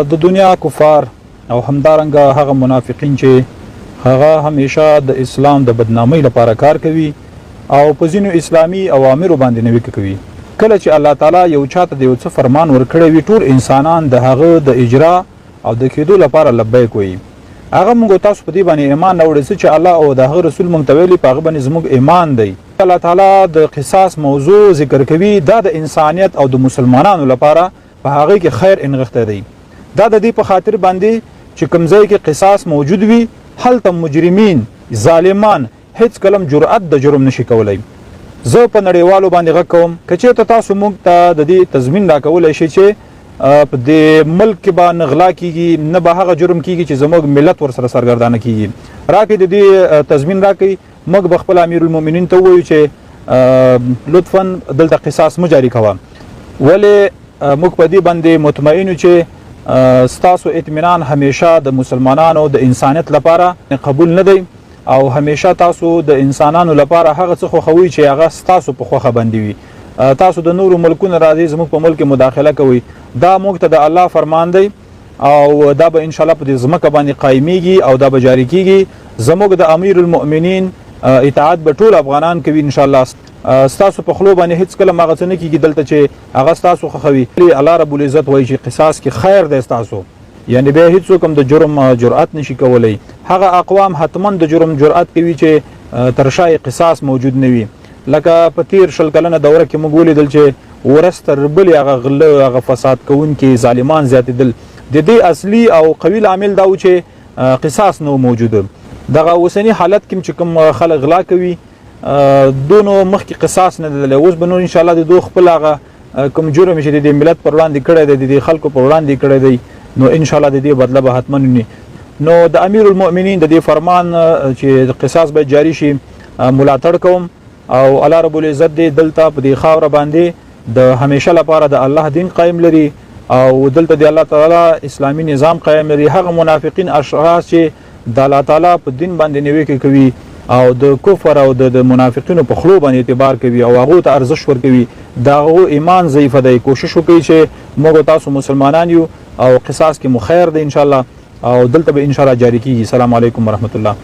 د دنیا کفار او همدارنګه هغه منافقین چې هغه همیشه د اسلام د بدنامۍ لپاره کار کوي او په ځینو اسلامي اوامرو باندې نیوکه کوي. کله چې الله تعالی یو چاته د یو څه فرمان ورکړی وي ټول انسانان د هغه د اجرا او د کېدو لپاره لبیک وایي. هغه موږ تاسو په دې باندې ایمان راوړی چې الله او د هغه رسول موږ ته ویلي په هغه باندې زموږ ایمان دی. الله تعالی د قصاص موضوع ذکر کوي دا د انسانیت او د مسلمانانو لپاره په هغه کې خیر انغښته دی. دا د دې په خاطر باندې چې کوم ځای کې قصاص موجود وي هلته مجرمین ظالمان هیڅ کلم جرأت د جرم نشي کولای. زه په نړیوالو باندې غږ کوم که چېرته تاسو موږ ته د دې تضمین راکولی شئ چې په دې ملک کې به نه غلا کیږي نه به هغه جرم کیږي چې زموږ ملت ورسره سرګردانه کیږي، راکړئ د دې تضمین راکړئ. موږ به خپل امیر المؤمنین ته ووایو چې لطفا دلته قصاص مه جاري کوه. ولې موږ په دې باندې مطمئن یو چې ستاسو اطمینان همیشه د مسلمانانو د انسانیت لپاره قبول نه دی او همیشه تاسو د انسانانو لپاره هغه څه خوښوئ چې هغه ستاسو په خوښه باندې وي. تاسو د نورو ملکونو راځئ زموږ په ملک کې مداخله کوئ، دا موږ ته د الله فرمان دی او دا به انشاءالله په دې ځمکه باندې قایمیږي او دا به جاري کیږي. زموږ د امیر المؤمنین اطاعت به ټول افغانان کوي انشاءالله. ستاسو په خلو باندې هیڅ کله هغه څه نه کیږي دلته چې هغه ستاسو خوښوي. الله رب العزت وایي چې قصاص کې خیر دی ستاسو، یعنی بیا هیڅوک هم د جرم جرأت نشي کولی. هغه اقوام حتما د جرم جرأت کوي چې تر شا قصاص موجود نه وي. لکه په تیر 20 کلنه دوره کې موږ ولیدل چې ورځ تر بلې هغه غله هغه فساد کوونکي ظالمان زیاتېدل. د دې اصلي او قوي لامل دا و چې قصاص نو موجوده. دغه اوسني حالت کې چې کوم خلک غلا کوي دونو مخکې قصاص نه دی. اوس به نو انشاءالله د دو خپل هغه کوم جرم چې د ملت پر وړاندې کړی دی د خلکو پر وړاندې کړی دی نو انشاءالله د دې بدله به حتما ویني. نو د امیر المؤمنین د دې فرمان چې قصاص باید جاری شي ملاتړ کوم او الله رب العزت دې دلته په دې خاوره باندې د همیشه لپاره د الله دین قائم لري او دلته د الله تعالی اسلامی نظام قائم لري. هغه منافقین اشخاص چې د الله تعالی په دین باندې نیوکه کوي او د کفر او د منافقینو په خلو باندې اعتبار کوي او هغه ته ارزښت ورکوي، دغه ایمان ضعیف دی. کوشش وکړئ چې موږ تاسو مسلمانان یو او قصاص کې مخیر دی انشاءالله او دلته به انشاءالله جاری کیږي. السلام علیکم ورحمت الله.